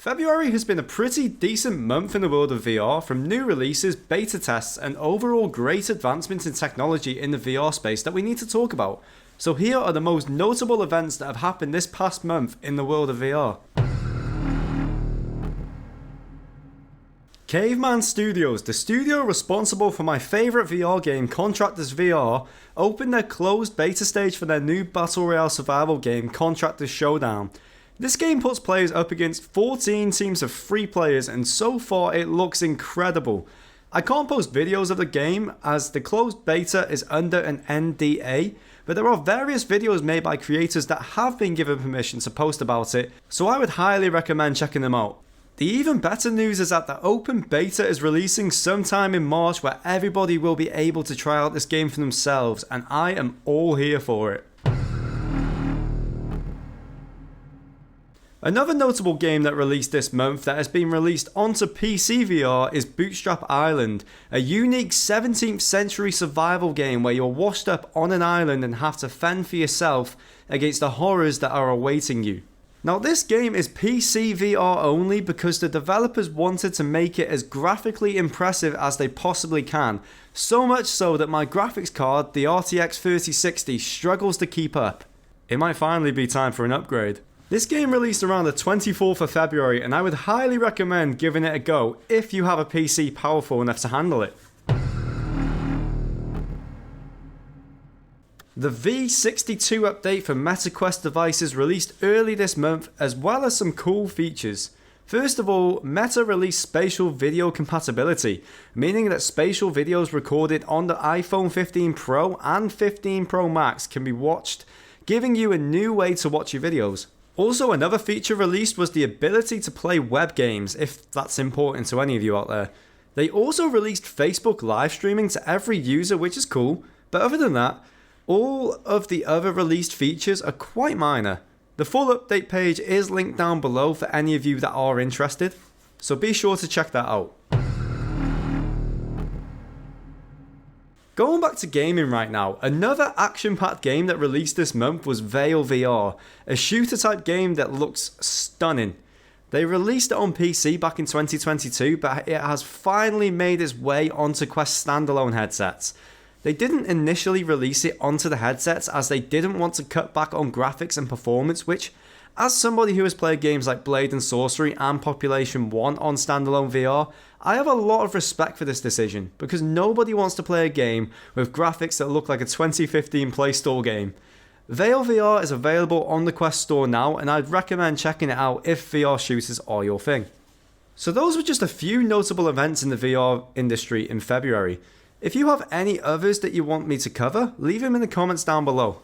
February has been a pretty decent month in the world of VR, from new releases, beta tests, and overall great advancements in technology in the VR space that we need to talk about. So here are the most notable events that have happened this past month in the world of VR. Caveman Studios, the studio responsible for my favourite VR game Contractors VR, opened their closed beta stage for their new Battle Royale survival game Contractors Showdown. This game puts players up against 14 teams of 3 players, and so far it looks incredible. I can't post videos of the game as the closed beta is under an NDA, but there are various videos made by creators that have been given permission to post about it, so I would highly recommend checking them out. The even better news is that the open beta is releasing sometime in March, where everybody will be able to try out this game for themselves, and I am all here for it. Another notable game that released this month that has been released onto PC VR is Bootstrap Island, a unique 17th century survival game where you're washed up on an island and have to fend for yourself against the horrors that are awaiting you. Now this game is PC VR only because the developers wanted to make it as graphically impressive as they possibly can, so much so that my graphics card, the RTX 3060, struggles to keep up. It might finally be time for an upgrade. This game released around the 24th of February, and I would highly recommend giving it a go if you have a PC powerful enough to handle it. The V62 update for MetQuest devices released early this month, as well as some cool features. First of all, Meta released spatial video compatibility, meaning that spatial videos recorded on the iPhone 15 Pro and 15 Pro Max can be watched, giving you a new way to watch your videos. Also, another feature released was the ability to play web games, if that's important to any of you out there. They also released Facebook live streaming to every user, which is cool, but other than that, all of the other released features are quite minor. The full update page is linked down below for any of you that are interested, so be sure to check that out. Going back to gaming right now, another action-packed game that released this month was Vail VR, a shooter-type game that looks stunning. They released it on PC back in 2022, but it has finally made its way onto Quest standalone headsets. They didn't initially release it onto the headsets as they didn't want to cut back on graphics and performance, which, as somebody who has played games like Blade and Sorcery and Population 1 on standalone VR, I have a lot of respect for this decision, because nobody wants to play a game with graphics that look like a 2015 Play Store game. Vail VR is available on the Quest Store now, and I'd recommend checking it out if VR shooters are your thing. So those were just a few notable events in the VR industry in February. If you have any others that you want me to cover, leave them in the comments down below.